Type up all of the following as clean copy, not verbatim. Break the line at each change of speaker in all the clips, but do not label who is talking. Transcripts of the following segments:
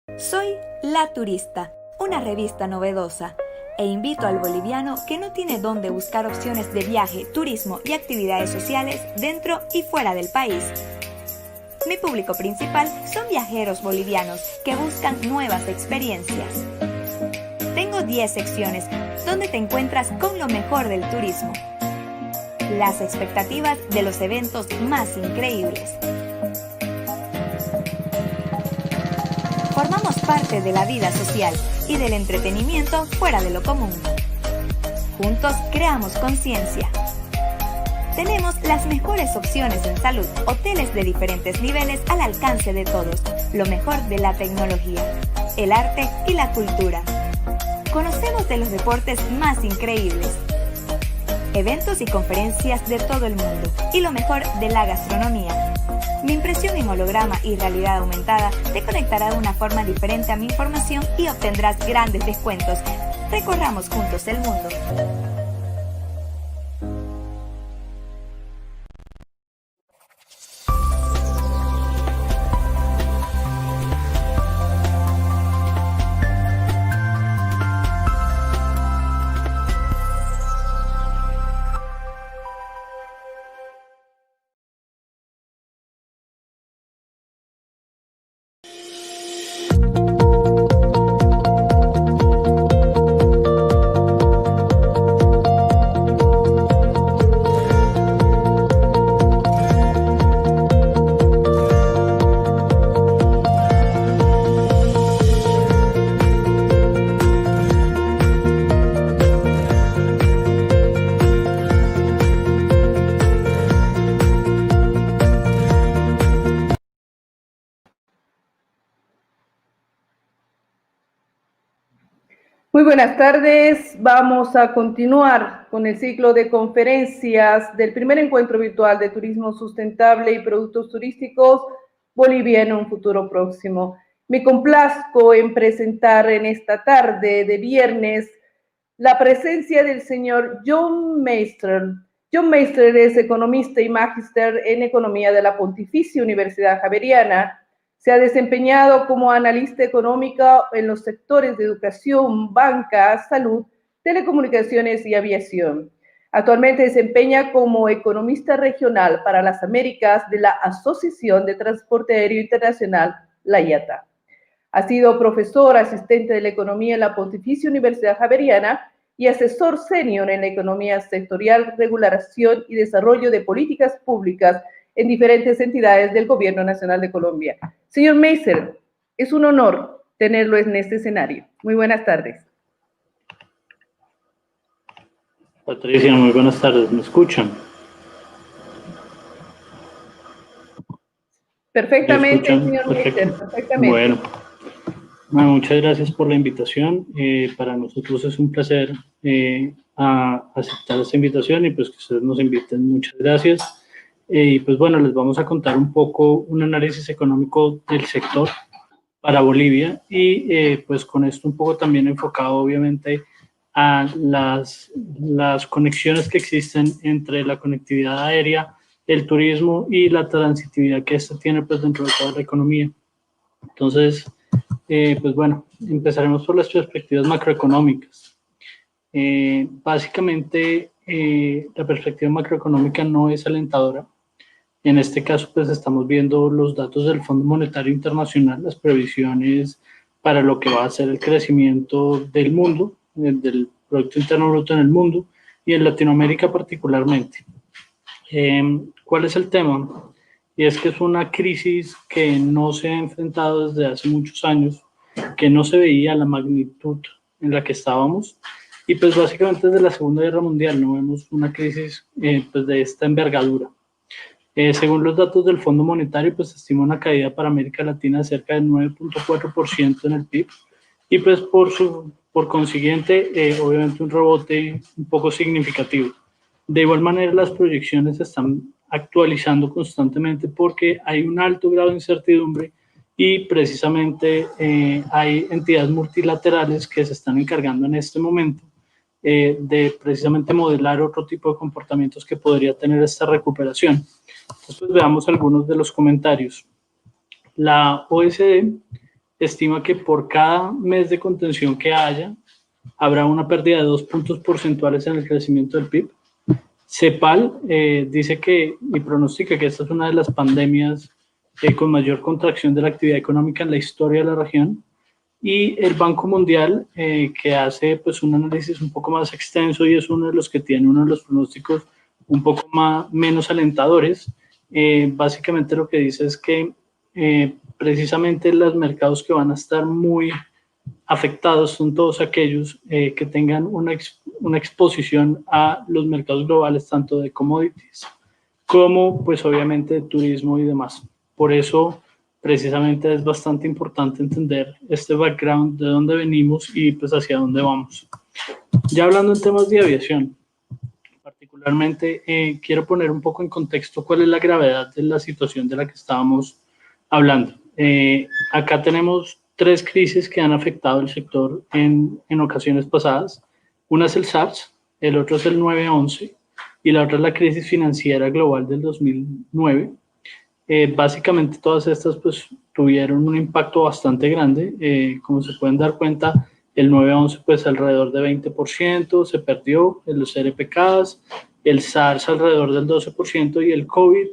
Soy La Turista, una revista novedosa, e invito al boliviano que no tiene dónde buscar opciones de viaje, turismo y actividades sociales dentro y fuera del país. Mi público principal son viajeros bolivianos que buscan nuevas experiencias. Tengo 10 secciones donde te encuentras con lo mejor del turismo, las expectativas de los eventos más increíbles. Formamos parte de la vida social y del entretenimiento fuera de lo común. Juntos creamos conciencia. Tenemos las mejores opciones en salud, hoteles de diferentes niveles al alcance de todos, lo mejor de la tecnología, el arte y la cultura. Conocemos de los deportes más increíbles, eventos y conferencias de todo el mundo y lo mejor de la gastronomía. Mi impresión en holograma y realidad aumentada te conectará de una forma diferente a mi información y obtendrás grandes descuentos. Recorramos juntos el mundo.
Muy buenas tardes. Vamos a continuar con el ciclo de conferencias del primer encuentro virtual de turismo sustentable y productos turísticos Bolivia en un futuro próximo. Me complazco en presentar en esta tarde de viernes la presencia del señor John Meister. John Meister es economista y magíster en economía de la Pontificia Universidad Javeriana. Se ha desempeñado como analista económica en los sectores de educación, banca, salud, telecomunicaciones y aviación. Actualmente desempeña como economista regional para las Américas de la Asociación de Transporte Aéreo Internacional, la IATA. Ha sido profesor asistente de la economía en la Pontificia Universidad Javeriana y asesor senior en la economía sectorial, regulación y desarrollo de políticas públicas en diferentes entidades del Gobierno Nacional de Colombia. Señor Meister, es un honor tenerlo en este escenario. Muy buenas tardes.
Patricia, muy buenas tardes. ¿Me escuchan?
Perfectamente, señor Meister, perfectamente.
Bueno, muchas gracias por la invitación. Para nosotros es un placer aceptar esta invitación y pues que ustedes nos inviten. Muchas gracias. Y pues bueno, les vamos a contar un poco un análisis económico del sector para Bolivia y pues con esto un poco también enfocado obviamente a las conexiones que existen entre la conectividad aérea, el turismo y la transitividad que esta tiene pues dentro de toda la economía. Entonces, pues bueno, empezaremos por las perspectivas macroeconómicas. Básicamente, la perspectiva macroeconómica no es alentadora. En este caso, pues estamos viendo los datos del Fondo Monetario Internacional, las previsiones para lo que va a ser el crecimiento del mundo, del Producto Interno Bruto en el mundo y en Latinoamérica particularmente. ¿Cuál es el tema? Y es que es una crisis que no se ha enfrentado desde hace muchos años, que no se veía la magnitud en la que estábamos y pues básicamente desde la Segunda Guerra Mundial no vemos una crisis pues de esta envergadura. Según los datos del Fondo Monetario, pues se estima una caída para América Latina de cerca del 9.4% en el PIB y pues por consiguiente, obviamente un rebote un poco significativo. De igual manera, las proyecciones se están actualizando constantemente porque hay un alto grado de incertidumbre y precisamente hay entidades multilaterales que se están encargando en este momento de precisamente modelar otro tipo de comportamientos que podría tener esta recuperación. Entonces, pues, veamos algunos de los comentarios. La OECD estima que por cada mes de contención que haya, habrá una pérdida de 2 puntos porcentuales en el crecimiento del PIB. CEPAL dice que y pronostica que esta es una de las pandemias con mayor contracción de la actividad económica en la historia de la región. Y el Banco Mundial, que hace pues, un análisis un poco más extenso y es uno de los que tiene uno de los pronósticos un poco menos alentadores, básicamente lo que dice es que precisamente los mercados que van a estar muy afectados son todos aquellos que tengan una exposición a los mercados globales, tanto de commodities como pues obviamente de turismo y demás. Por eso precisamente es bastante importante entender este background de dónde venimos y pues hacia dónde vamos. Ya hablando en temas de aviación, particularmente quiero poner un poco en contexto cuál es la gravedad de la situación de la que estábamos hablando. Acá tenemos 3 crisis que han afectado el sector en ocasiones pasadas. Una es el SARS, el otro es el 9/11 y la otra es la crisis financiera global del 2009. Básicamente todas estas pues tuvieron un impacto bastante grande. Como se pueden dar cuenta, el 9/11 pues alrededor de 20% se perdió, los RPKs, el SARS alrededor del 12% y el COVID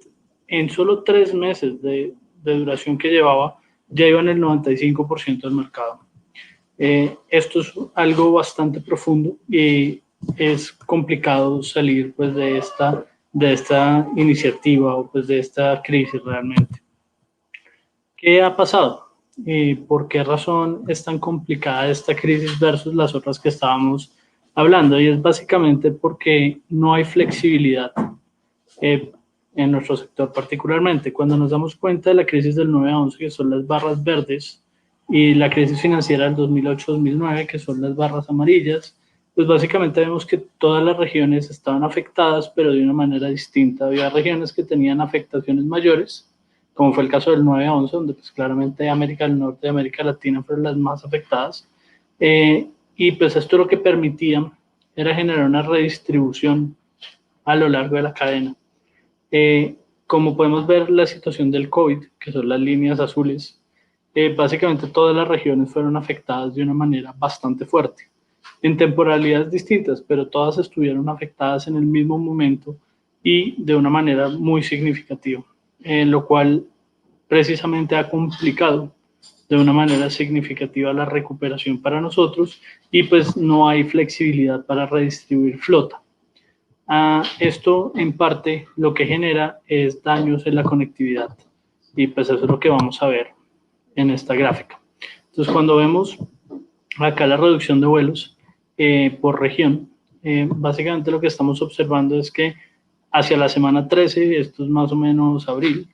en solo 3 meses de duración que llevaba ya iba en el 95% del mercado. Esto es algo bastante profundo y es complicado salir pues de esta iniciativa o pues de esta crisis realmente. ¿Qué ha pasado? ¿Por qué razón es tan complicada esta crisis versus las otras que estábamos hablando? Y es básicamente porque no hay flexibilidad en nuestro sector particularmente. Cuando nos damos cuenta de la crisis del 9/11, que son las barras verdes, y la crisis financiera del 2008-2009, que son las barras amarillas, pues básicamente vemos que todas las regiones estaban afectadas, pero de una manera distinta. Había regiones que tenían afectaciones mayores, como fue el caso del 9/11, donde pues claramente América del Norte y América Latina fueron las más afectadas. Y pues esto lo que permitía era generar una redistribución a lo largo de la cadena. Como podemos ver, la situación del COVID, que son las líneas azules, básicamente todas las regiones fueron afectadas de una manera bastante fuerte, en temporalidades distintas, pero todas estuvieron afectadas en el mismo momento y de una manera muy significativa, lo cual precisamente ha complicado de una manera significativa la recuperación para nosotros y pues no hay flexibilidad para redistribuir flota. Esto en parte lo que genera es daños en la conectividad y pues eso es lo que vamos a ver en esta gráfica. Entonces cuando vemos acá la reducción de vuelos por región, básicamente lo que estamos observando es que hacia la semana 13, esto es más o menos abril,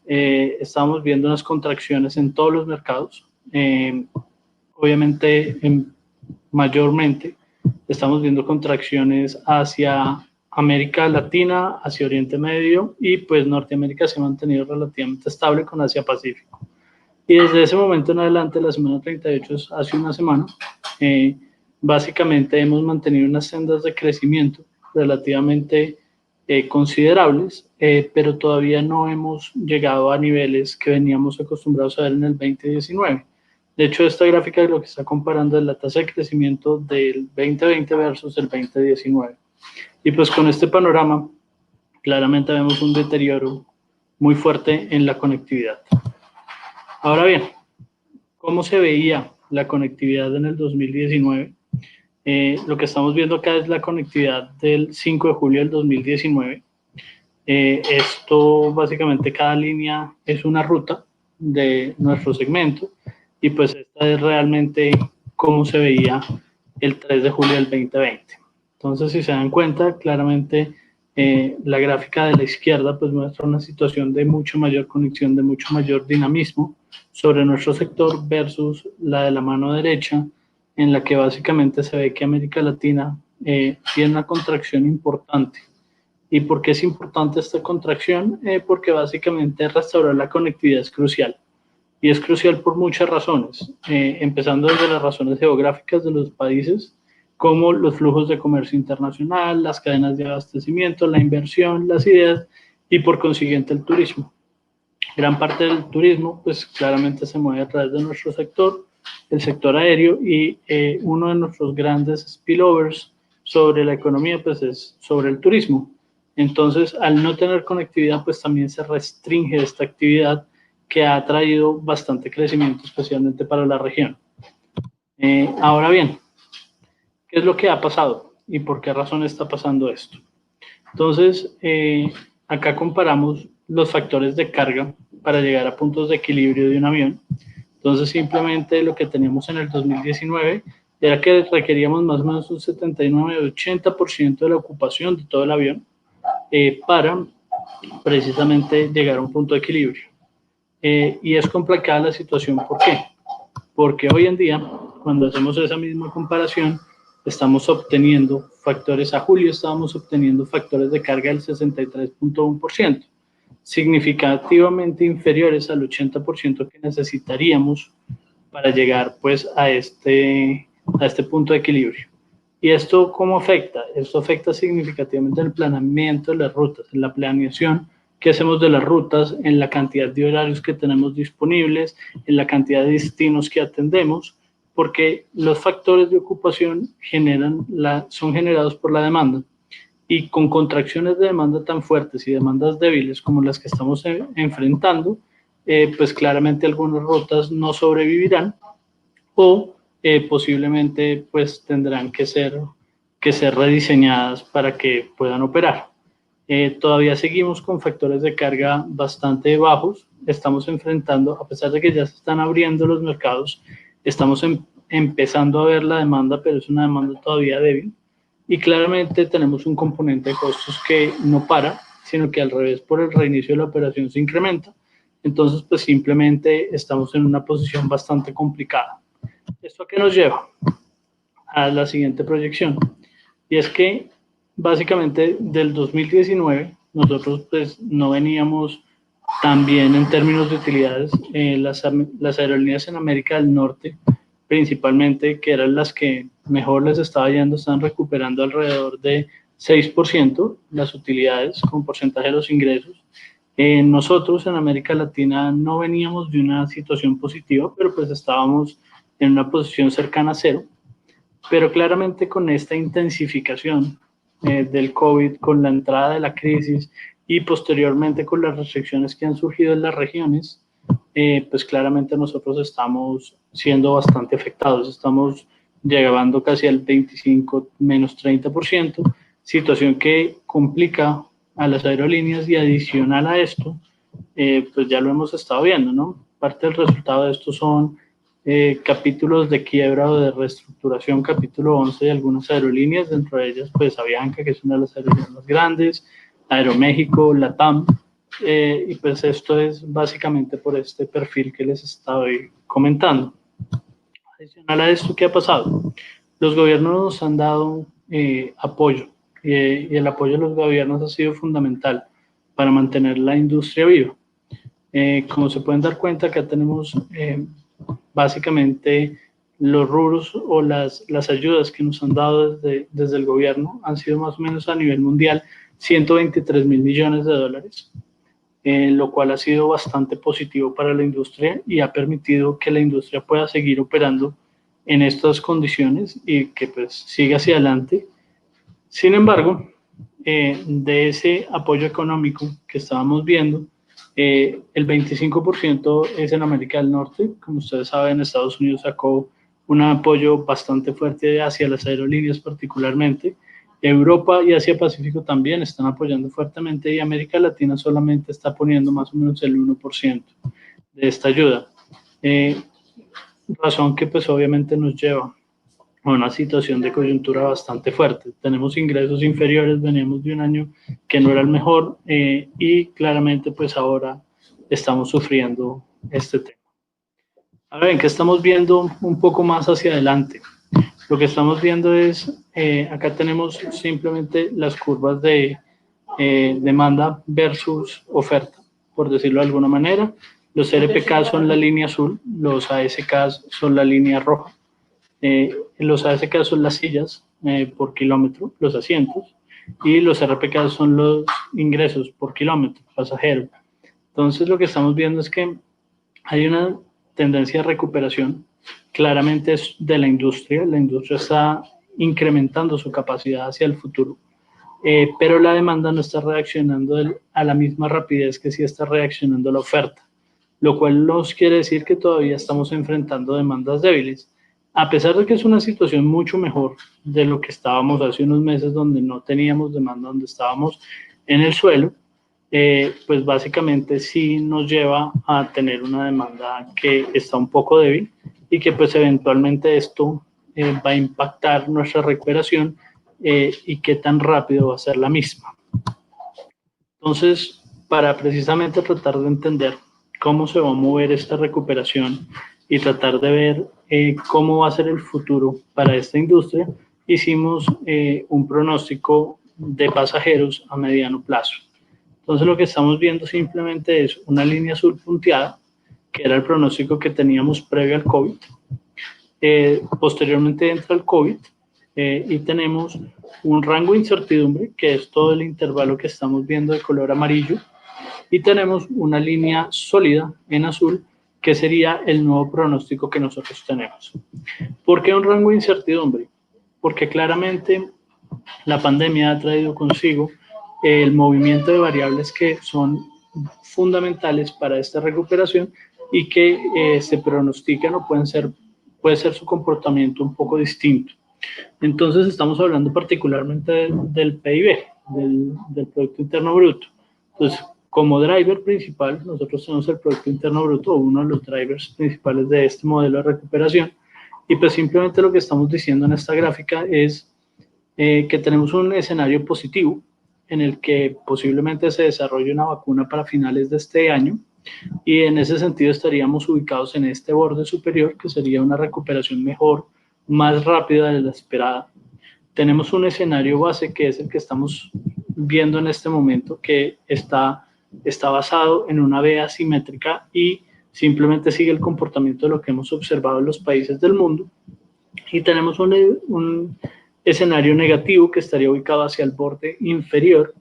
estamos viendo unas contracciones en todos los mercados, obviamente mayormente estamos viendo contracciones hacia América Latina, hacia Oriente Medio y pues Norteamérica se ha mantenido relativamente estable con Asia Pacífico. Y desde ese momento en adelante, la semana 38, hace una semana, básicamente hemos mantenido unas sendas de crecimiento relativamente considerables, pero todavía no hemos llegado a niveles que veníamos acostumbrados a ver en el 2019. De hecho, esta gráfica lo que está comparando es la tasa de crecimiento del 2020 versus el 2019. Y pues con este panorama, claramente vemos un deterioro muy fuerte en la conectividad. Ahora bien, ¿cómo se veía la conectividad en el 2019? Lo que estamos viendo acá es la conectividad del 5 de julio del 2019. Esto básicamente cada línea es una ruta de nuestro segmento y pues esta es realmente cómo se veía el 3 de julio del 2020. Entonces, si se dan cuenta, claramente la gráfica de la izquierda pues muestra una situación de mucho mayor conexión, de mucho mayor dinamismo sobre nuestro sector versus la de la mano derecha, en la que básicamente se ve que América Latina tiene una contracción importante. ¿Y por qué es importante esta contracción? Porque básicamente restaurar la conectividad es crucial. Y es crucial por muchas razones, empezando desde las razones geográficas de los países, como los flujos de comercio internacional, las cadenas de abastecimiento, la inversión, las ideas y por consiguiente el turismo. Gran parte del turismo, pues claramente se mueve a través de nuestro sector, el sector aéreo, y uno de nuestros grandes spillovers sobre la economía, pues es sobre el turismo. Entonces, al no tener conectividad, pues también se restringe esta actividad que ha traído bastante crecimiento, especialmente para la región. Ahora bien, ¿qué es lo que ha pasado y por qué razón está pasando esto? Entonces, acá comparamos los factores de carga para llegar a puntos de equilibrio de un avión. Entonces, simplemente lo que teníamos en el 2019 era que requeríamos más o menos un 79-80% de la ocupación de todo el avión para precisamente llegar a un punto de equilibrio. Y es complicada la situación, ¿por qué? Porque hoy en día, cuando hacemos esa misma comparación, estamos obteniendo factores, a julio estábamos obteniendo factores de carga del 63.1%, significativamente inferiores al 80% que necesitaríamos para llegar pues a este punto de equilibrio. ¿Y esto cómo afecta? Esto afecta significativamente el planeamiento de las rutas, en la planeación que hacemos de las rutas, en la cantidad de horarios que tenemos disponibles, en la cantidad de destinos que atendemos, porque los factores de ocupación son generados por la demanda. Y con contracciones de demanda tan fuertes y demandas débiles como las que estamos enfrentando, pues claramente algunas rutas no sobrevivirán o posiblemente pues tendrán que ser rediseñadas para que puedan operar. Todavía seguimos con factores de carga bastante bajos, estamos enfrentando, a pesar de que ya se están abriendo los mercados, estamos empezando a ver la demanda, pero es una demanda todavía débil, y claramente tenemos un componente de costos que no para, sino que al revés, por el reinicio de la operación se incrementa. Entonces, pues simplemente estamos en una posición bastante complicada. ¿Esto a qué nos lleva? A la siguiente proyección, y es que básicamente del 2019 nosotros pues no veníamos tan bien en términos de utilidades. Las aerolíneas en América del Norte principalmente, que eran las que mejor les estaba yendo, están recuperando alrededor de 6% las utilidades con porcentaje de los ingresos. Nosotros en América Latina no veníamos de una situación positiva, pero pues estábamos en una posición cercana a cero. Pero claramente con esta intensificación del COVID, con la entrada de la crisis y posteriormente con las restricciones que han surgido en las regiones, pues claramente nosotros estamos siendo bastante afectados, estamos llegando casi al 25 menos 30%, situación que complica a las aerolíneas, y adicional a esto, pues ya lo hemos estado viendo, ¿no? Parte del resultado de esto son capítulos de quiebra o de reestructuración, capítulo 11 de algunas aerolíneas, dentro de ellas pues Avianca, que es una de las aerolíneas más grandes, Aeroméxico, LATAM, y pues esto es básicamente por este perfil que les estoy comentando. Adicional a esto, ¿qué ha pasado? Los gobiernos nos han dado apoyo, y el apoyo de los gobiernos ha sido fundamental para mantener la industria viva. Como se pueden dar cuenta, acá tenemos básicamente los rubros o las ayudas que nos han dado desde el gobierno han sido más o menos a nivel mundial 123.000 millones de dólares, lo cual ha sido bastante positivo para la industria y ha permitido que la industria pueda seguir operando en estas condiciones y que pues siga hacia adelante. Sin embargo, de ese apoyo económico que estábamos viendo, el 25% es en América del Norte. Como ustedes saben, Estados Unidos sacó un apoyo bastante fuerte hacia las aerolíneas particularmente. Europa y Asia Pacífico también están apoyando fuertemente, y América Latina solamente está poniendo más o menos el 1% de esta ayuda. Razón que pues obviamente nos lleva a una situación de coyuntura bastante fuerte. Tenemos ingresos inferiores, veníamos de un año que no era el mejor, y claramente pues ahora estamos sufriendo este tema. Ahora bien, ¿qué estamos viendo un poco más hacia adelante? Lo que estamos viendo es, acá tenemos simplemente las curvas de demanda versus oferta, por decirlo de alguna manera. Los RPK son la línea azul, los ASK son la línea roja. Los ASK son las sillas por kilómetro, los asientos, y los RPK son los ingresos por kilómetro pasajero. Entonces lo que estamos viendo es que hay una tendencia de recuperación, claramente es de la industria está incrementando su capacidad hacia el futuro, pero la demanda no está reaccionando a la misma rapidez que sí está reaccionando la oferta, lo cual nos quiere decir que todavía estamos enfrentando demandas débiles, a pesar de que es una situación mucho mejor de lo que estábamos hace unos meses donde no teníamos demanda, donde estábamos en el suelo. Pues básicamente sí nos lleva a tener una demanda que está un poco débil y que pues eventualmente esto va a impactar nuestra recuperación y qué tan rápido va a ser la misma. Entonces, para precisamente tratar de entender cómo se va a mover esta recuperación y tratar de ver cómo va a ser el futuro para esta industria, hicimos un pronóstico de pasajeros a mediano plazo. Entonces lo que estamos viendo simplemente es una línea azul punteada, que era el pronóstico que teníamos previo al COVID. Posteriormente entra el COVID y tenemos un rango de incertidumbre, que es todo el intervalo que estamos viendo de color amarillo, y tenemos una línea sólida en azul, que sería el nuevo pronóstico que nosotros tenemos. ¿Por qué un rango de incertidumbre? Porque claramente la pandemia ha traído consigo el movimiento de variables que son fundamentales para esta recuperación y que se pronostican o puede ser su comportamiento un poco distinto. Entonces estamos hablando particularmente del PIB, del Producto Interno Bruto. Entonces, como driver principal, nosotros tenemos el Producto Interno Bruto, uno de los drivers principales de este modelo de recuperación, y pues simplemente lo que estamos diciendo en esta gráfica es que tenemos un escenario positivo en el que posiblemente se desarrolle una vacuna para finales de este año, y en ese sentido estaríamos ubicados en este borde superior, que sería una recuperación mejor, más rápida de la esperada. Tenemos un escenario base que es el que estamos viendo en este momento, que está basado en una V asimétrica y simplemente sigue el comportamiento de lo que hemos observado en los países del mundo, y tenemos un escenario negativo que estaría ubicado hacia el borde inferior,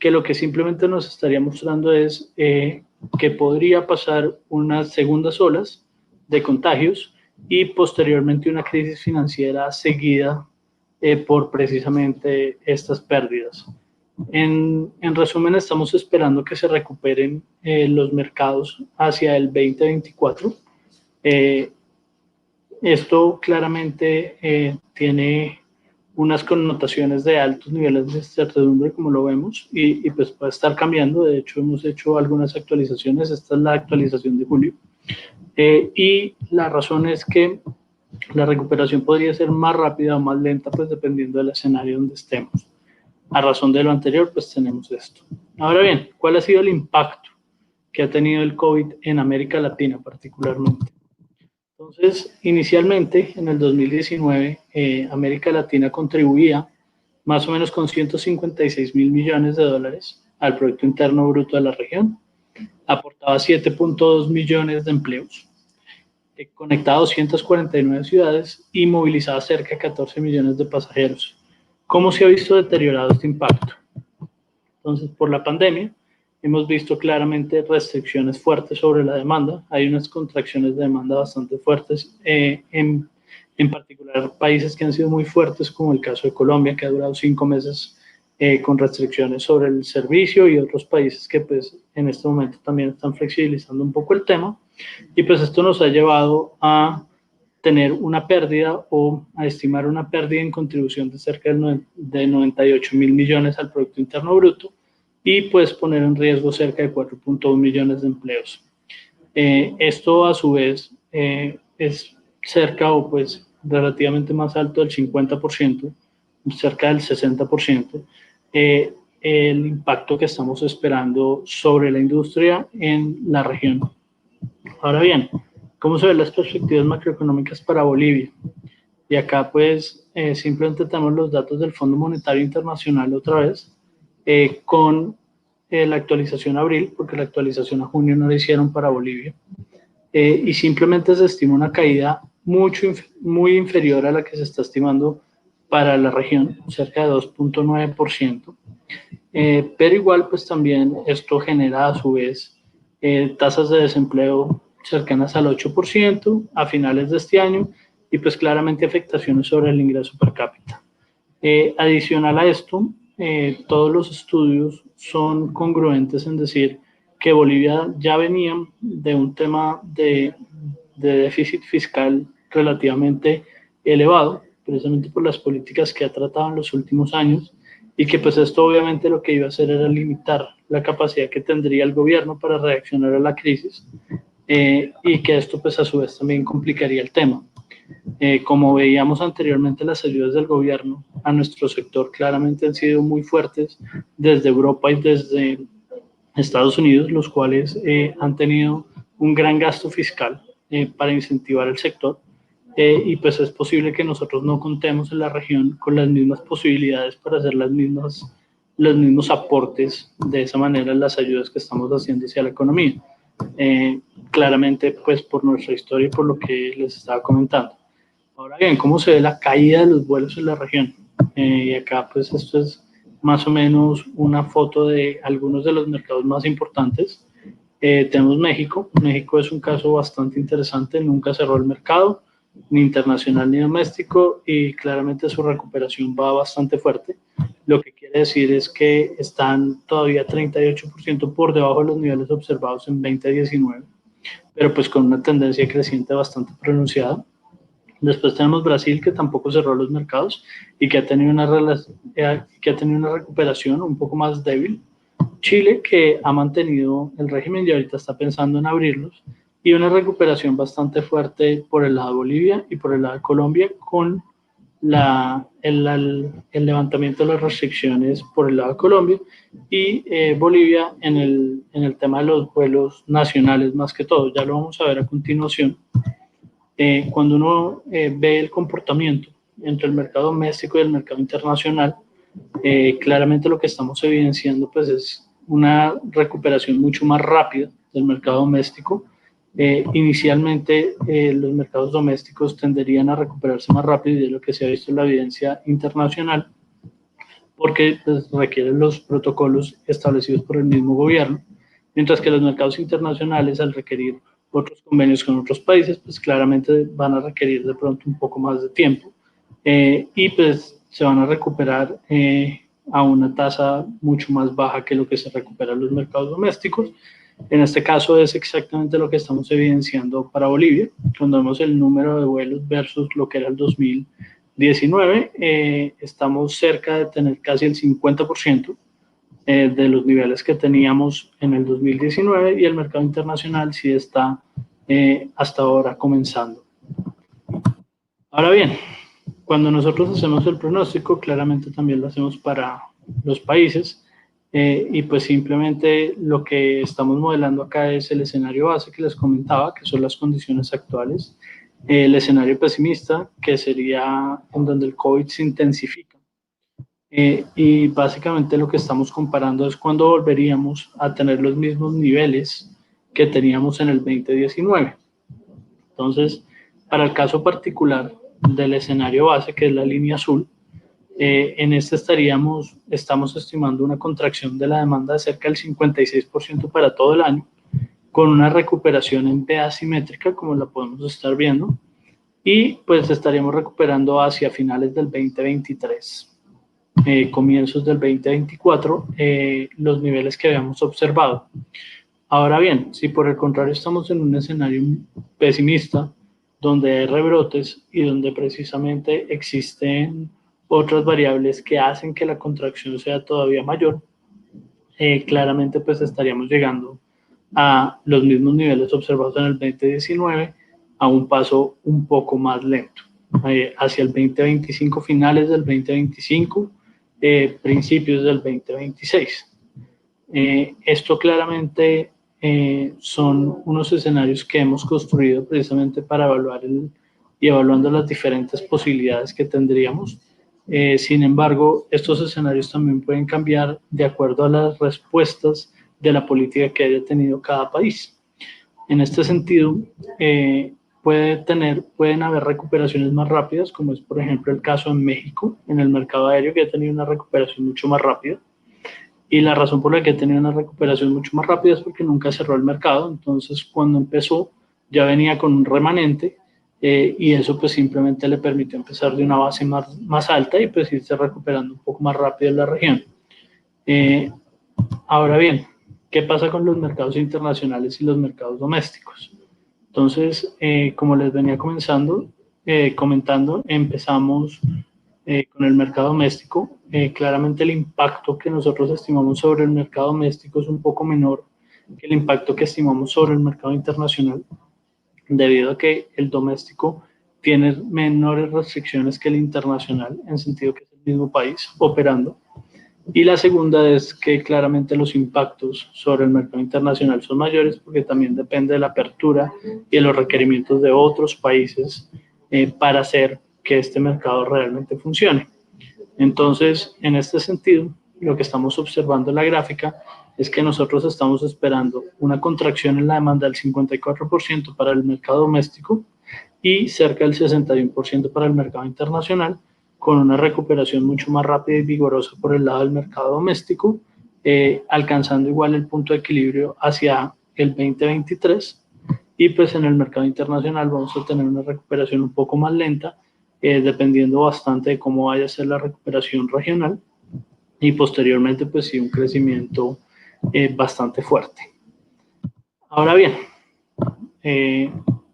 que lo que simplemente nos estaría mostrando es que podría pasar unas segundas olas de contagios y posteriormente una crisis financiera seguida por precisamente estas pérdidas. En resumen, estamos esperando que se recuperen los mercados hacia el 2024. Esto claramente tiene unas connotaciones de altos niveles de incertidumbre, como lo vemos, y pues puede estar cambiando. De hecho, hemos hecho algunas actualizaciones. Esta es la actualización de julio. Y la razón es que la recuperación podría ser más rápida o más lenta, pues dependiendo del escenario donde estemos. A razón de lo anterior, pues tenemos esto. Ahora bien, ¿cuál ha sido el impacto que ha tenido el COVID en América Latina particularmente? Entonces, inicialmente, en el 2019, América Latina contribuía más o menos con 156.000 millones de dólares al Producto Interno Bruto de la región, aportaba 7.2 millones de empleos, conectaba 249 ciudades y movilizaba cerca de 14 millones de pasajeros. ¿Cómo se ha visto deteriorado este impacto? Entonces, por la pandemia, hemos visto claramente restricciones fuertes sobre la demanda. Hay unas contracciones de demanda bastante fuertes, en particular países que han sido muy fuertes, como el caso de Colombia, que ha durado 5 meses con restricciones sobre el servicio, y otros países que pues en este momento también están flexibilizando un poco el tema. Y pues esto nos ha llevado a tener una pérdida, o a estimar una pérdida en contribución de cerca de 98.000 millones al Producto Interno Bruto, y pues poner en riesgo cerca de 4.1 millones de empleos. Esto a su vez es cerca, o pues relativamente más alto del 50%, cerca del 60%, el impacto que estamos esperando sobre la industria en la región. Ahora bien, ¿cómo se ven las perspectivas macroeconómicas para Bolivia? Y acá pues simplemente tenemos los datos del Fondo Monetario Internacional otra vez, con la actualización a abril, porque la actualización a junio no la hicieron para Bolivia, y simplemente se estima una caída muy inferior a la que se está estimando para la región, cerca de 2.9%, pero igual pues también esto genera a su vez tasas de desempleo cercanas al 8% a finales de este año y pues claramente afectaciones sobre el ingreso per cápita. Adicional a esto, todos los estudios son congruentes en decir que Bolivia ya venía de un tema de déficit fiscal relativamente elevado, precisamente por las políticas que ha tratado en los últimos años, y que pues esto obviamente lo que iba a hacer era limitar la capacidad que tendría el gobierno para reaccionar a la crisis, y que esto pues a su vez también complicaría el tema. Como veíamos anteriormente, las ayudas del gobierno a nuestro sector claramente han sido muy fuertes desde Europa y desde Estados Unidos, los cuales han tenido un gran gasto fiscal para incentivar el sector, y pues es posible que nosotros no contemos en la región con las mismas posibilidades para hacer los mismos aportes de esa manera en las ayudas que estamos haciendo hacia la economía. Claramente pues por nuestra historia y por lo que les estaba comentando. Ahora bien, ¿cómo se ve la caída de los vuelos en la región? Y acá pues esto es más o menos una foto de algunos de los mercados más importantes. Tenemos México. México es un caso bastante interesante, nunca cerró el mercado, ni internacional ni doméstico, y claramente su recuperación va bastante fuerte. Lo que quiere decir es que están todavía 38% por debajo de los niveles observados en 2019, pero pues con una tendencia creciente bastante pronunciada. Después tenemos Brasil, que tampoco cerró los mercados y que ha tenido una recuperación un poco más débil. Chile, que ha mantenido el régimen y ahorita está pensando en abrirlos, y una recuperación bastante fuerte por el lado de Bolivia y por el lado de Colombia, con el levantamiento de las restricciones por el lado de Colombia, y Bolivia en el tema de los vuelos nacionales más que todo. Ya lo vamos a ver a continuación. Cuando uno ve el comportamiento entre el mercado doméstico y el mercado internacional, claramente lo que estamos evidenciando pues es una recuperación mucho más rápida del mercado doméstico. Inicialmente los mercados domésticos tenderían a recuperarse más rápido, y de lo que se ha visto en la evidencia internacional, porque pues, requieren los protocolos establecidos por el mismo gobierno, mientras que los mercados internacionales, al requerir otros convenios con otros países, pues claramente van a requerir de pronto un poco más de tiempo, y pues se van a recuperar a una tasa mucho más baja que lo que se recupera en los mercados domésticos. En este caso es exactamente lo que estamos evidenciando para Bolivia, cuando vemos el número de vuelos versus lo que era el 2019, estamos cerca de tener casi el 50% de los niveles que teníamos en el 2019, y el mercado internacional sí está hasta ahora comenzando. Ahora bien, cuando nosotros hacemos el pronóstico, claramente también lo hacemos para los países, y pues simplemente lo que estamos modelando acá es el escenario base que les comentaba, que son las condiciones actuales, el escenario pesimista, que sería en donde el COVID se intensifica. Y básicamente lo que estamos comparando es cuándo volveríamos a tener los mismos niveles que teníamos en el 2019. Entonces, para el caso particular del escenario base, que es la línea azul, en este estamos estimando una contracción de la demanda de cerca del 56% para todo el año, con una recuperación en P asimétrica, como la podemos estar viendo, y pues estaríamos recuperando hacia finales del 2023. Comienzos del 2024, los niveles que habíamos observado. Ahora bien, si por el contrario estamos en un escenario pesimista, donde hay rebrotes y donde precisamente existen otras variables que hacen que la contracción sea todavía mayor, claramente pues estaríamos llegando a los mismos niveles observados en el 2019 a un paso un poco más lento, hacia el 2025, finales del 2025, principios del 2026. Esto claramente son unos escenarios que hemos construido precisamente para evaluar y evaluando las diferentes posibilidades que tendríamos. Sin embargo, estos escenarios también pueden cambiar de acuerdo a las respuestas de la política que haya tenido cada país. En este sentido, pueden haber recuperaciones más rápidas, como es por ejemplo el caso en México, en el mercado aéreo, que ha tenido una recuperación mucho más rápida, y la razón por la que he tenido una recuperación mucho más rápida es porque nunca cerró el mercado. Entonces, cuando empezó, ya venía con un remanente y eso pues simplemente le permitió empezar de una base más alta y pues irse recuperando un poco más rápido en la región. Ahora bien, ¿qué pasa con los mercados internacionales y los mercados domésticos? Entonces, como les venía comentando, empezamos con el mercado doméstico. Claramente el impacto que nosotros estimamos sobre el mercado doméstico es un poco menor que el impacto que estimamos sobre el mercado internacional, debido a que el doméstico tiene menores restricciones que el internacional, en sentido que es el mismo país operando. Y la segunda es que claramente los impactos sobre el mercado internacional son mayores porque también depende de la apertura y de los requerimientos de otros países para hacer que este mercado realmente funcione. Entonces, en este sentido, lo que estamos observando en la gráfica es que nosotros estamos esperando una contracción en la demanda del 54% para el mercado doméstico y cerca del 61% para el mercado internacional, con una recuperación mucho más rápida y vigorosa por el lado del mercado doméstico, alcanzando igual el punto de equilibrio hacia el 2023. Y pues en el mercado internacional vamos a tener una recuperación un poco más lenta, dependiendo bastante de cómo vaya a ser la recuperación regional, y posteriormente pues sí un crecimiento bastante fuerte. Ahora bien,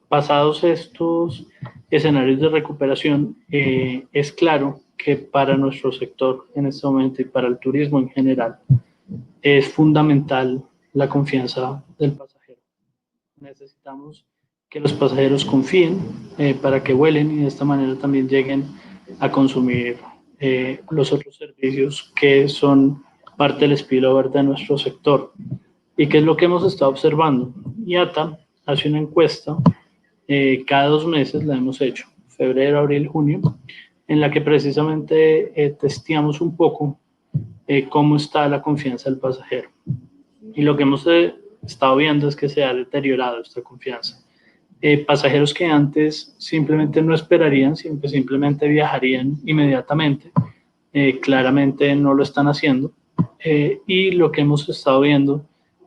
pasados estos escenarios de recuperación, es claro que para nuestro sector en este momento y para el turismo en general es fundamental la confianza del pasajero. Necesitamos que los pasajeros confíen para que vuelen y de esta manera también lleguen a consumir los otros servicios que son parte del spillover de nuestro sector. ¿Y qué es lo que hemos estado observando? IATA hace una encuesta cada 2 meses, la hemos hecho, febrero, abril, junio, en la que precisamente testeamos un poco cómo está la confianza del pasajero. Y lo que hemos estado viendo es que se ha deteriorado esta confianza. Pasajeros que antes simplemente no esperarían, simplemente viajarían inmediatamente, claramente no lo están haciendo. Y lo que hemos estado viendo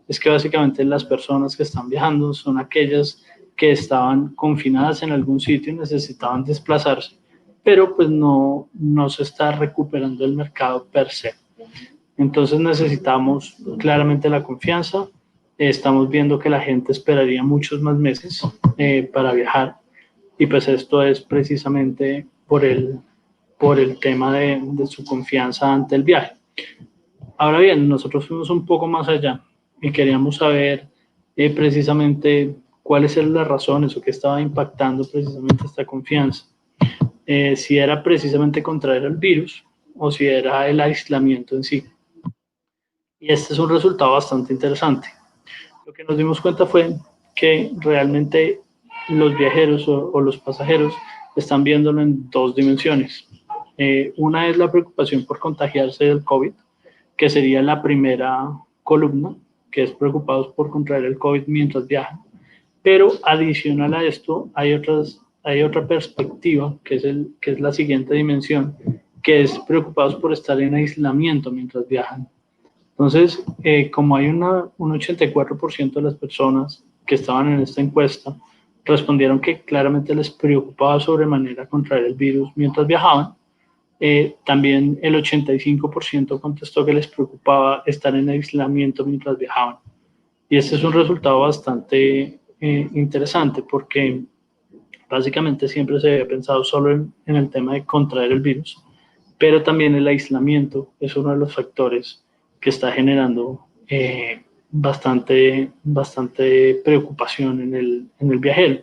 es que básicamente las personas que están viajando son aquellas que estaban confinadas en algún sitio y necesitaban desplazarse, pero pues no se está recuperando el mercado per se. Entonces necesitamos claramente la confianza. Estamos viendo que la gente esperaría muchos más meses para viajar, y pues esto es precisamente por el tema de su confianza ante el viaje. Ahora bien, nosotros fuimos un poco más allá y queríamos saber precisamente cuáles eran las razones o qué estaba impactando precisamente esta confianza. Si era precisamente contraer el virus o si era el aislamiento en sí. Y este es un resultado bastante interesante. Lo que nos dimos cuenta fue que realmente los viajeros o los pasajeros están viéndolo en 2 dimensiones. Una es la preocupación por contagiarse del COVID, que sería la primera columna, que es preocupados por contraer el COVID mientras viajan. Pero adicional a esto hay otra perspectiva, que es la siguiente dimensión, que es preocupados por estar en aislamiento mientras viajan. Entonces, como hay un 84% de las personas que estaban en esta encuesta respondieron que claramente les preocupaba sobremanera contraer el virus mientras viajaban, también el 85% contestó que les preocupaba estar en aislamiento mientras viajaban. Y este es un resultado bastante interesante, porque básicamente siempre se había pensado solo en el tema de contraer el virus, pero también el aislamiento es uno de los factores que está generando bastante preocupación en el viajero.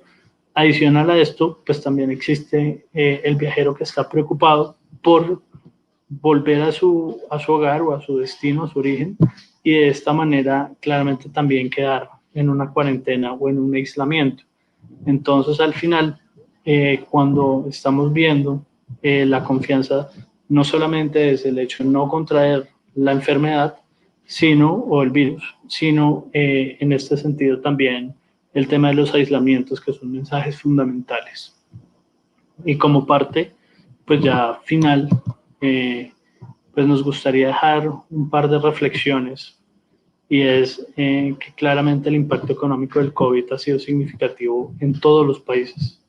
Adicional a esto, pues también existe el viajero que está preocupado por volver a su hogar o a su destino, a su origen, y de esta manera claramente también quedar en una cuarentena o en un aislamiento. Entonces, al final, cuando estamos viendo la confianza, no solamente es el hecho de no contraer la enfermedad, o el virus, sino en este sentido también el tema de los aislamientos, que son mensajes fundamentales. Y como parte, pues ya final, pues pues nos gustaría dejar un par de reflexiones, y es que claramente el impacto económico del COVID ha sido significativo en todos los países,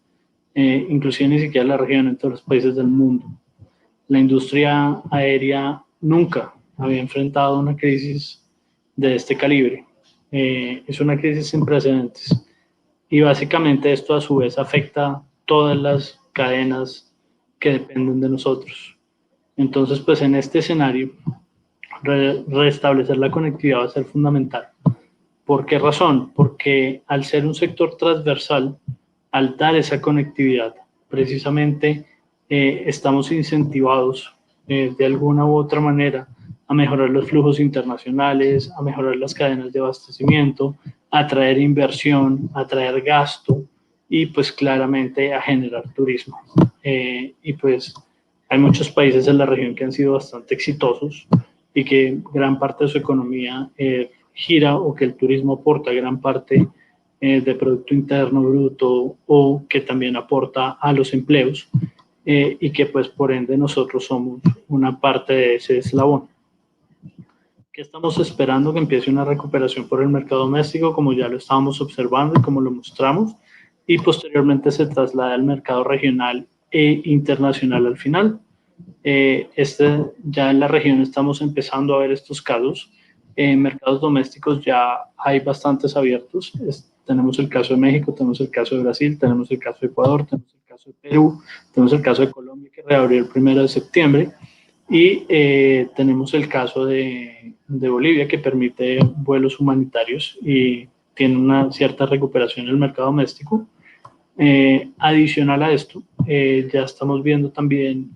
inclusive ni siquiera en la región, en todos los países del mundo. La industria aérea nunca había enfrentado una crisis de este calibre. Es una crisis sin precedentes. Y básicamente esto a su vez afecta todas las cadenas que dependen de nosotros. Entonces, pues en este escenario, restablecer la conectividad va a ser fundamental. ¿Por qué razón? Porque al ser un sector transversal, al dar esa conectividad, precisamente estamos incentivados de alguna u otra manera a mejorar los flujos internacionales, a mejorar las cadenas de abastecimiento, a atraer inversión, a atraer gasto y pues claramente a generar turismo. Y pues hay muchos países en la región que han sido bastante exitosos y que gran parte de su economía gira, o que el turismo aporta gran parte de Producto Interno Bruto, o que también aporta a los empleos, y que pues por ende nosotros somos una parte de ese eslabón. ¿Qué estamos esperando? Que empiece una recuperación por el mercado doméstico, como ya lo estábamos observando y como lo mostramos, y posteriormente se traslada al mercado regional e internacional al final. Ya en la región estamos empezando a ver estos casos. En mercados domésticos ya hay bastantes abiertos. Tenemos el caso de México, tenemos el caso de Brasil, tenemos el caso de Ecuador, tenemos el caso de Perú, tenemos el caso de Colombia, que reabrió el 1 de septiembre, y tenemos el caso de Bolivia, que permite vuelos humanitarios y tiene una cierta recuperación en el mercado doméstico. Adicional a esto, ya estamos viendo también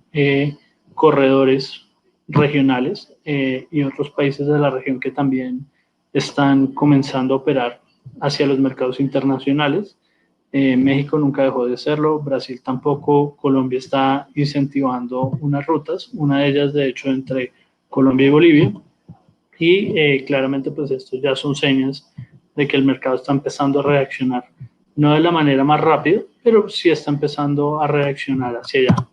corredores regionales y otros países de la región que también están comenzando a operar hacia los mercados internacionales. México nunca dejó de hacerlo, Brasil tampoco, Colombia está incentivando unas rutas, una de ellas de hecho entre Colombia y Bolivia, y claramente pues esto ya son señas de que el mercado está empezando a reaccionar, no de la manera más rápida, pero sí está empezando a reaccionar hacia allá.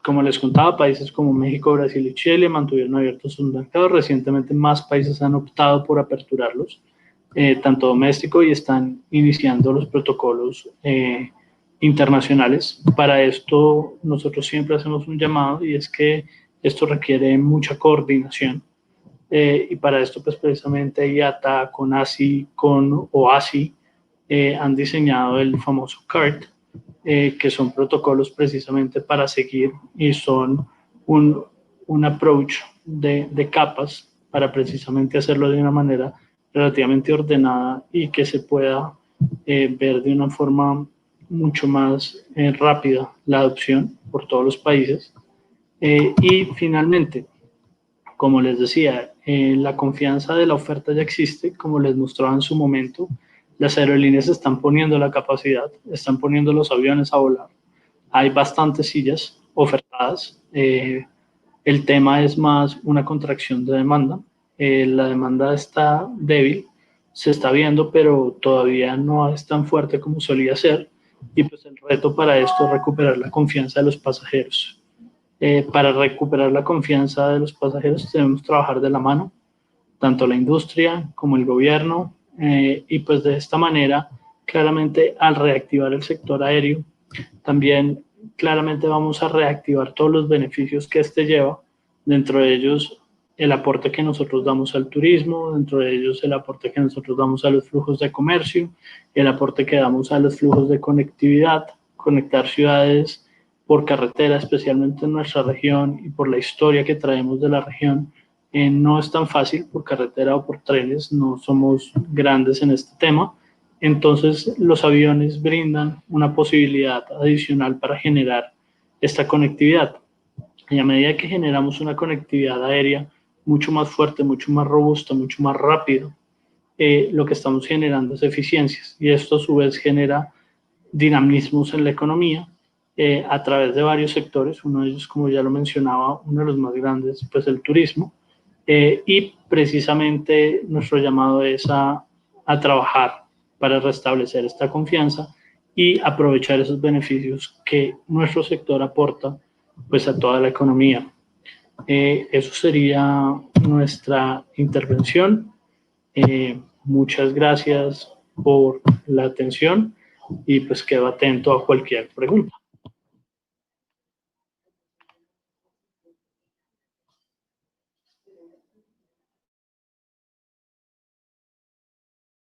Como les contaba, países como México, Brasil y Chile mantuvieron abiertos sus mercados. Recientemente más países han optado por aperturarlos, tanto doméstico, y están iniciando los protocolos internacionales. Para esto nosotros siempre hacemos un llamado, y es que esto requiere mucha coordinación. Y para esto pues precisamente IATA, CONACYT, con OASI han diseñado el famoso CART, que son protocolos precisamente para seguir, y son un approach de capas para precisamente hacerlo de una manera relativamente ordenada y que se pueda ver de una forma mucho más rápida la adopción por todos los países. Y finalmente, como les decía, la confianza de la oferta ya existe, como les mostraba en su momento. Las aerolíneas están poniendo la capacidad, están poniendo los aviones a volar. Hay bastantes sillas ofertadas. El tema es más una contracción de demanda. La demanda está débil, se está viendo, pero todavía no es tan fuerte como solía ser. Y pues el reto para esto es recuperar la confianza de los pasajeros. Para recuperar la confianza de los pasajeros debemos trabajar de la mano, tanto la industria como el gobierno, y pues de esta manera, claramente al reactivar el sector aéreo, también claramente vamos a reactivar todos los beneficios que este lleva, dentro de ellos el aporte que nosotros damos al turismo, dentro de ellos el aporte que nosotros damos a los flujos de comercio, el aporte que damos a los flujos de conectividad, conectar ciudades por carretera, especialmente en nuestra región, y por la historia que traemos de la región. No es tan fácil por carretera o por trenes, no somos grandes en este tema. Entonces los aviones brindan una posibilidad adicional para generar esta conectividad. Y a medida que generamos una conectividad aérea mucho más fuerte, mucho más robusta, mucho más rápida, lo que estamos generando es eficiencias, y esto a su vez genera dinamismos en la economía a través de varios sectores. Uno de ellos, como ya lo mencionaba, uno de los más grandes, pues el turismo. Y precisamente nuestro llamado es a trabajar para restablecer esta confianza y aprovechar esos beneficios que nuestro sector aporta pues a toda la economía. Eso sería nuestra intervención. Muchas gracias por la atención y pues quedo atento a cualquier pregunta.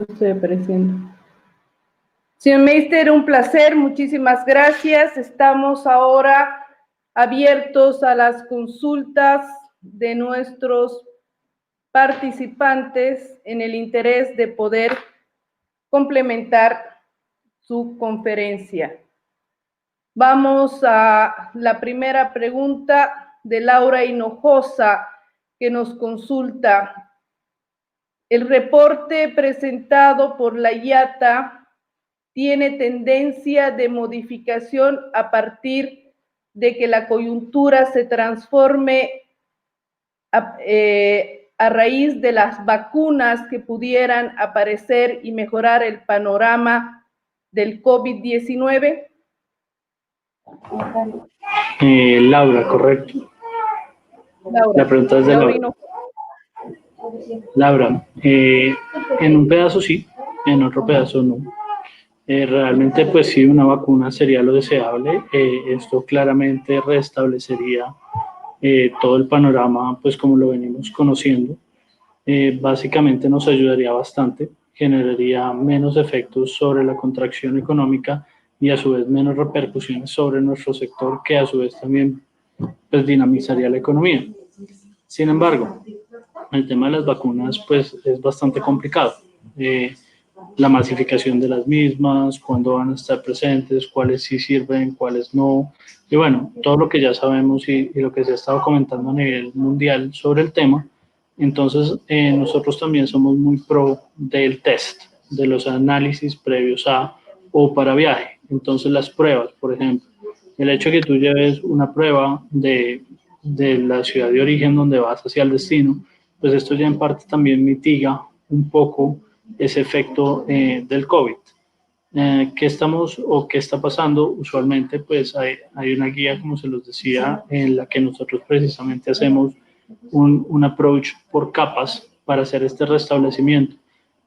Estoy apareciendo. Señor Meister, un placer, muchísimas gracias. Estamos ahora abiertos a las consultas de nuestros participantes en el interés de poder complementar su conferencia. Vamos a la primera pregunta de Laura Hinojosa, que nos consulta. El reporte presentado por la IATA tiene tendencia de modificación a partir de que la coyuntura se transforme a raíz de las vacunas que pudieran aparecer y mejorar el panorama del COVID-19.
Laura, correcto.
Laura,
la pregunta es de Laura. Laura, en un pedazo sí, en otro pedazo no. Realmente, pues sí, una vacuna sería lo deseable. Esto claramente restablecería todo el panorama, pues como lo venimos conociendo. Básicamente nos ayudaría bastante, generaría menos efectos sobre la contracción económica y a su vez menos repercusiones sobre nuestro sector, que a su vez también pues dinamizaría la economía. Sin embargo, el tema de las vacunas pues es bastante complicado. La masificación de las mismas, cuándo van a estar presentes, cuáles sí sirven, cuáles no. Y bueno, todo lo que ya sabemos y lo que se ha estado comentando a nivel mundial sobre el tema. Entonces, nosotros también somos muy pro del test, de los análisis previos a o para viaje. Entonces, las pruebas, por ejemplo, el hecho de que tú lleves una prueba de la ciudad de origen donde vas hacia el destino, pues esto ya en parte también mitiga un poco ese efecto del COVID. ¿Qué estamos o qué está pasando? Usualmente pues hay una guía, como se los decía, en la que nosotros precisamente hacemos un approach por capas para hacer este restablecimiento.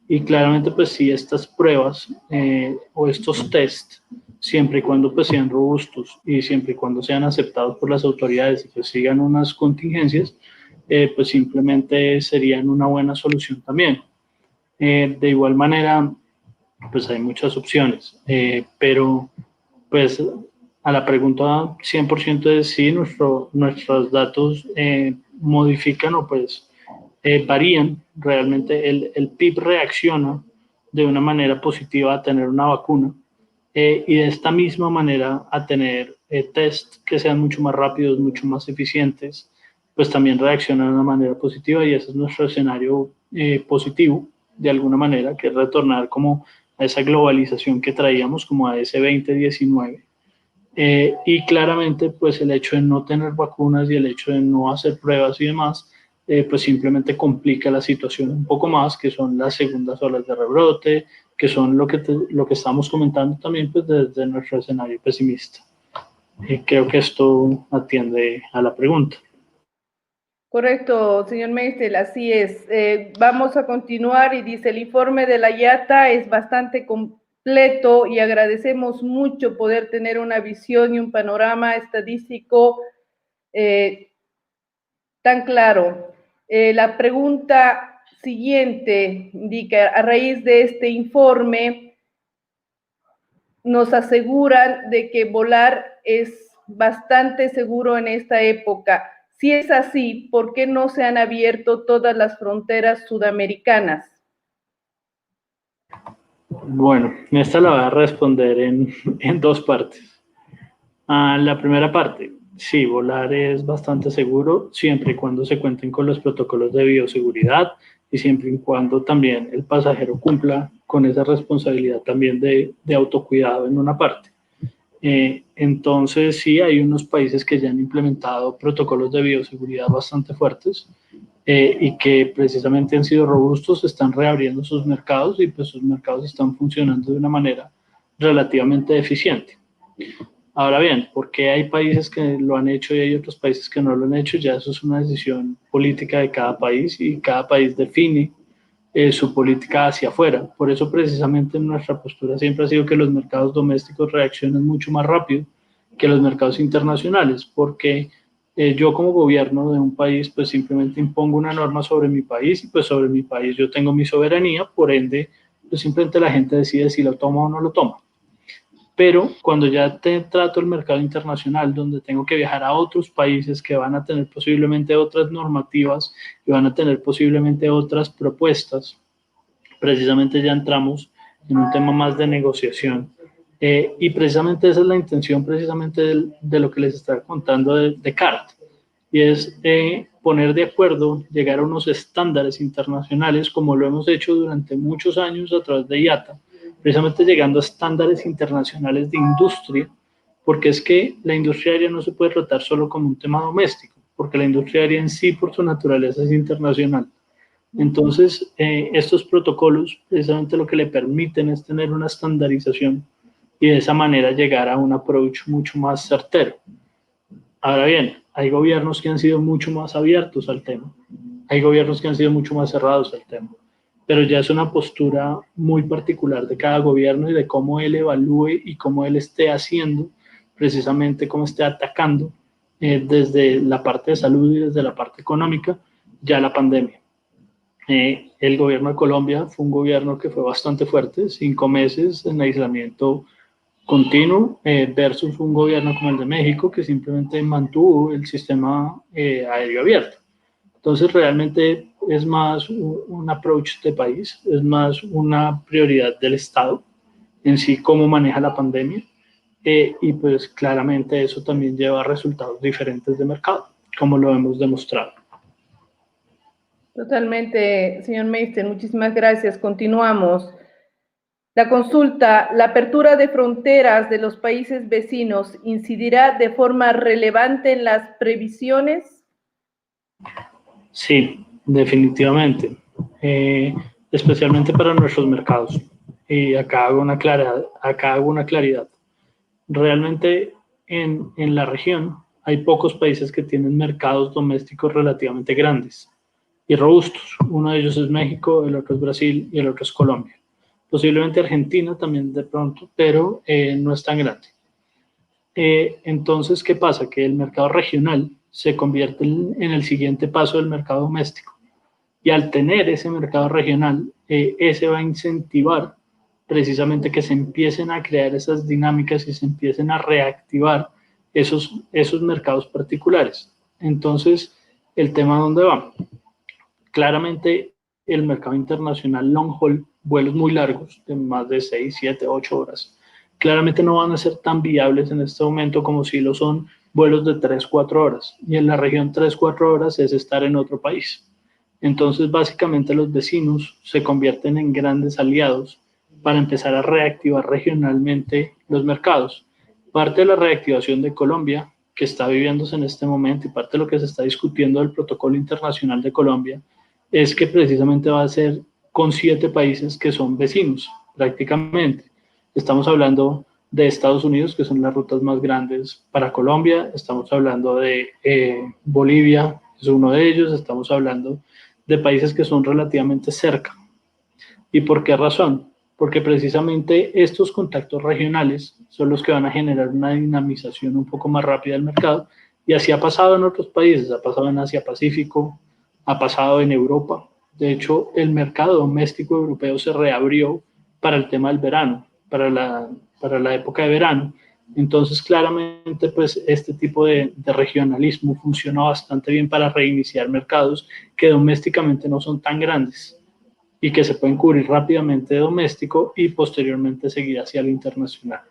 Y claramente pues si estas pruebas o estos test, siempre y cuando pues sean robustos y siempre y cuando sean aceptados por las autoridades y que sigan unas contingencias, pues simplemente serían una buena solución también. De igual manera, pues hay muchas opciones, pero pues a la pregunta 100% es sí, nuestros datos modifican o pues varían. Realmente el PIB reacciona de una manera positiva a tener una vacuna y de esta misma manera a tener test que sean mucho más rápidos, mucho más eficientes, pues también reaccionan de una manera positiva y ese es nuestro escenario positivo de alguna manera, que es retornar como a esa globalización que traíamos, como a ese 2019. Y claramente, pues el hecho de no tener vacunas y el hecho de no hacer pruebas y demás, pues simplemente complica la situación un poco más, que son las segundas olas de rebrote, que son lo que estamos comentando también pues desde nuestro escenario pesimista. Creo que esto atiende a la pregunta.
Correcto, señor Meister, así es. Vamos a continuar y dice, el informe de la IATA es bastante completo y agradecemos mucho poder tener una visión y un panorama estadístico tan claro. La pregunta siguiente indica, a raíz de este informe, nos aseguran de que volar es bastante seguro en esta época. Si es así, ¿por qué no se han abierto todas las fronteras sudamericanas?
Bueno, esta la voy a responder en dos partes. La primera parte, sí, volar es bastante seguro siempre y cuando se cuenten con los protocolos de bioseguridad y siempre y cuando también el pasajero cumpla con esa responsabilidad también de autocuidado en una parte. Entonces, sí, hay unos países que ya han implementado protocolos de bioseguridad bastante fuertes y que precisamente han sido robustos, están reabriendo sus mercados y pues sus mercados están funcionando de una manera relativamente eficiente. Ahora bien, ¿por qué hay países que lo han hecho y hay otros países que no lo han hecho? Ya eso es una decisión política de cada país y cada país define su política hacia afuera. Por eso precisamente nuestra postura siempre ha sido que los mercados domésticos reaccionen mucho más rápido que los mercados internacionales, porque yo como gobierno de un país pues simplemente impongo una norma sobre mi país y pues sobre mi país yo tengo mi soberanía, por ende pues simplemente la gente decide si lo toma o no lo toma. Pero cuando ya te trato el mercado internacional, donde tengo que viajar a otros países que van a tener posiblemente otras normativas y van a tener posiblemente otras propuestas, precisamente ya entramos en un tema más de negociación. Y precisamente esa es la intención precisamente de lo que les estaba contando de CART, y es poner de acuerdo, llegar a unos estándares internacionales como lo hemos hecho durante muchos años a través de IATA, precisamente llegando a estándares internacionales de industria, porque es que la industria aérea no se puede tratar solo como un tema doméstico, porque la industria aérea en sí por su naturaleza es internacional. Entonces, estos protocolos precisamente lo que le permiten es tener una estandarización y de esa manera llegar a un approach mucho más certero. Ahora bien, hay gobiernos que han sido mucho más abiertos al tema, hay gobiernos que han sido mucho más cerrados al tema, pero ya es una postura muy particular de cada gobierno y de cómo él evalúe y cómo él esté haciendo, precisamente cómo esté atacando desde la parte de salud y desde la parte económica ya la pandemia. El gobierno de Colombia fue un gobierno que fue bastante fuerte, 5 meses en aislamiento continuo, versus un gobierno como el de México que simplemente mantuvo el sistema aéreo abierto. Entonces realmente es más un approach de país, es más una prioridad del Estado en sí cómo maneja la pandemia, y pues claramente eso también lleva a resultados diferentes de mercado, como lo hemos demostrado.
Totalmente, señor Meister, muchísimas gracias. Continuamos. La consulta, ¿la apertura de fronteras de los países vecinos incidirá de forma relevante en las previsiones?
Sí, definitivamente, especialmente para nuestros mercados. Y acá hago una claridad. Realmente en la región hay pocos países que tienen mercados domésticos relativamente grandes y robustos. Uno de ellos es México, el otro es Brasil y el otro es Colombia. Posiblemente Argentina también de pronto, pero no es tan grande. Entonces, ¿qué pasa? Que el mercado regional se convierte en el siguiente paso del mercado doméstico. Y al tener ese mercado regional, ese va a incentivar precisamente que se empiecen a crear esas dinámicas y se empiecen a reactivar esos mercados particulares. Entonces, ¿el tema dónde va? Claramente, el mercado internacional long haul, vuelos muy largos, de más de 6, 7, 8 horas, claramente no van a ser tan viables en este momento como si lo son vuelos de 3, 4 horas. Y en la región 3, 4 horas es estar en otro país. Entonces, básicamente los vecinos se convierten en grandes aliados para empezar a reactivar regionalmente los mercados. Parte de la reactivación de Colombia, que está viviéndose en este momento, y parte de lo que se está discutiendo del protocolo internacional de Colombia, es que precisamente va a ser con 7 países que son vecinos, prácticamente. Estamos hablando de Estados Unidos, que son las rutas más grandes para Colombia, estamos hablando de Bolivia, es uno de ellos, estamos hablando de países que son relativamente cerca. ¿Y por qué razón? Porque precisamente estos contactos regionales son los que van a generar una dinamización un poco más rápida del mercado, y así ha pasado en otros países, ha pasado en Asia Pacífico, ha pasado en Europa. De hecho, el mercado doméstico europeo se reabrió para el tema del verano, para la época de verano. Entonces, claramente, pues este tipo de regionalismo funciona bastante bien para reiniciar mercados que domésticamente no son tan grandes y que se pueden cubrir rápidamente de doméstico y posteriormente seguir hacia el internacional,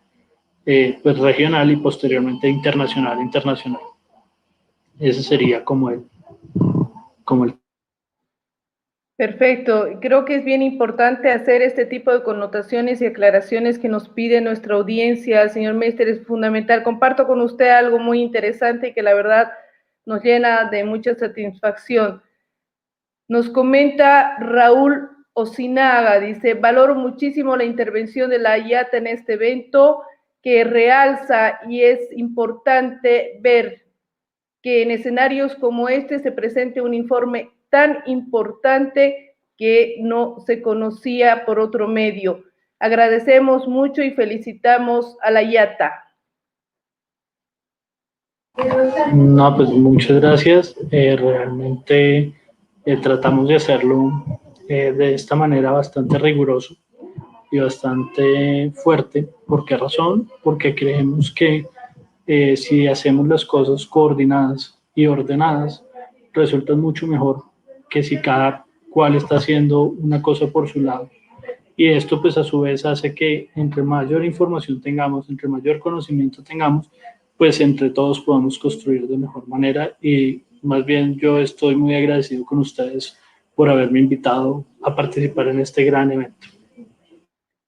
pues regional y posteriormente internacional. Ese sería como el.
Perfecto. Creo que es bien importante hacer este tipo de connotaciones y aclaraciones que nos pide nuestra audiencia. Señor Meister, es fundamental. Comparto con usted algo muy interesante y que la verdad nos llena de mucha satisfacción. Nos comenta Raúl Osinaga, dice, valoro muchísimo la intervención de la IATA en este evento que realza y es importante ver que en escenarios como este se presente un informe tan importante que no se conocía por otro medio. Agradecemos mucho y felicitamos a la IATA.
No, pues muchas gracias. Realmente tratamos de hacerlo de esta manera bastante riguroso y bastante fuerte. ¿Por qué razón? Porque creemos que si hacemos las cosas coordinadas y ordenadas, resulta mucho mejor que si cada cual está haciendo una cosa por su lado. Y esto pues a su vez hace que entre mayor información tengamos, entre mayor conocimiento tengamos, pues entre todos podamos construir de mejor manera. Y más bien yo estoy muy agradecido con ustedes por haberme invitado a participar en este gran evento.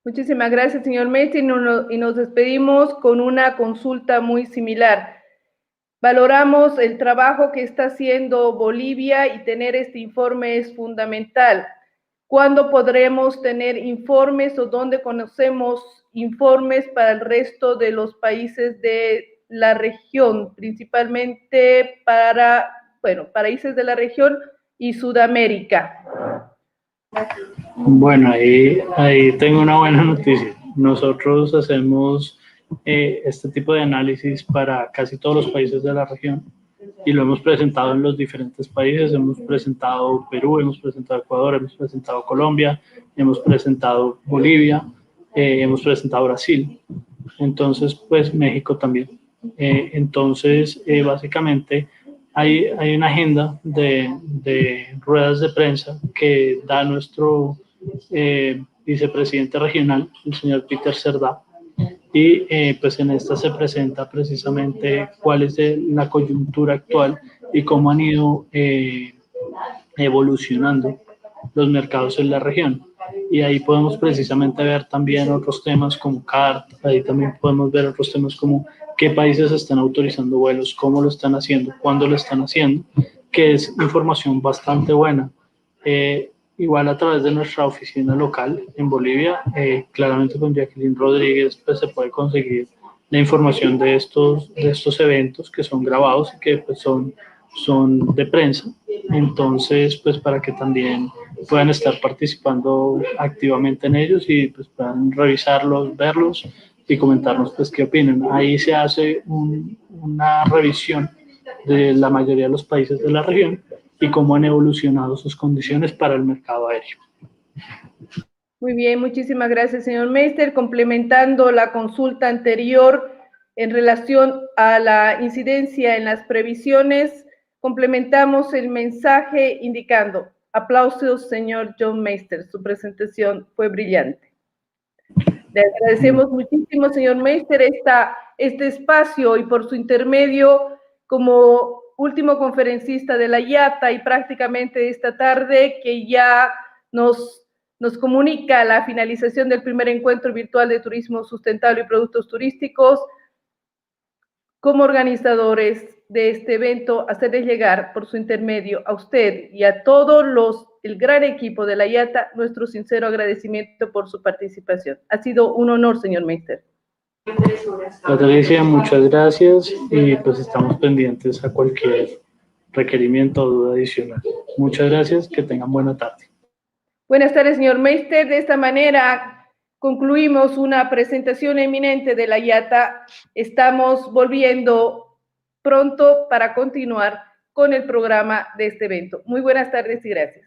Muchísimas gracias, señor Messi, y nos despedimos con una consulta muy similar. Valoramos el trabajo que está haciendo Bolivia y tener este informe es fundamental. ¿Cuándo podremos tener informes o dónde conocemos informes para el resto de los países de la región, principalmente para, países de la región y Sudamérica?
Bueno, ahí tengo una buena noticia. Nosotros hacemos este tipo de análisis para casi todos los países de la región y lo hemos presentado en los diferentes países. Hemos presentado Perú, hemos presentado Ecuador, hemos presentado Colombia, hemos presentado Bolivia, hemos presentado Brasil. Entonces, pues México también. Básicamente hay una agenda de ruedas de prensa que da nuestro vicepresidente regional, el señor Peter Cerdá, y pues en esta se presenta precisamente cuál es la coyuntura actual y cómo han ido evolucionando los mercados en la región. Y ahí podemos precisamente ver también otros temas como CART, ahí también podemos ver otros temas como qué países están autorizando vuelos, cómo lo están haciendo, cuándo lo están haciendo, que es información bastante buena. Igual a través de nuestra oficina local en Bolivia, claramente con Jacqueline Rodríguez, pues se puede conseguir la información de estos eventos que son grabados y que pues son de prensa. Entonces, pues para que también puedan estar participando activamente en ellos y pues puedan revisarlos, verlos y comentarnos pues qué opinan. Ahí se hace una revisión de la mayoría de los países de la región y cómo han evolucionado sus condiciones para el mercado aéreo.
Muy bien, muchísimas gracias, señor Meister. Complementando la consulta anterior en relación a la incidencia en las previsiones, complementamos el mensaje indicando: aplausos, señor John Meister, su presentación fue brillante. Le agradecemos muchísimo, señor Meister, este espacio y por su intermedio como último conferencista de la IATA y prácticamente esta tarde que ya nos comunica la finalización del primer encuentro virtual de turismo sustentable y productos turísticos. Como organizadores de este evento, hacerles llegar por su intermedio a usted y a todo el gran equipo de la IATA nuestro sincero agradecimiento por su participación. Ha sido un honor, señor Meister.
Patricia, muchas gracias y pues estamos pendientes a cualquier requerimiento o duda adicional. Muchas gracias, que tengan buena tarde.
Buenas tardes, señor Meister. De esta manera concluimos una presentación eminente de la IATA. Estamos volviendo pronto para continuar con el programa de este evento. Muy buenas tardes y gracias.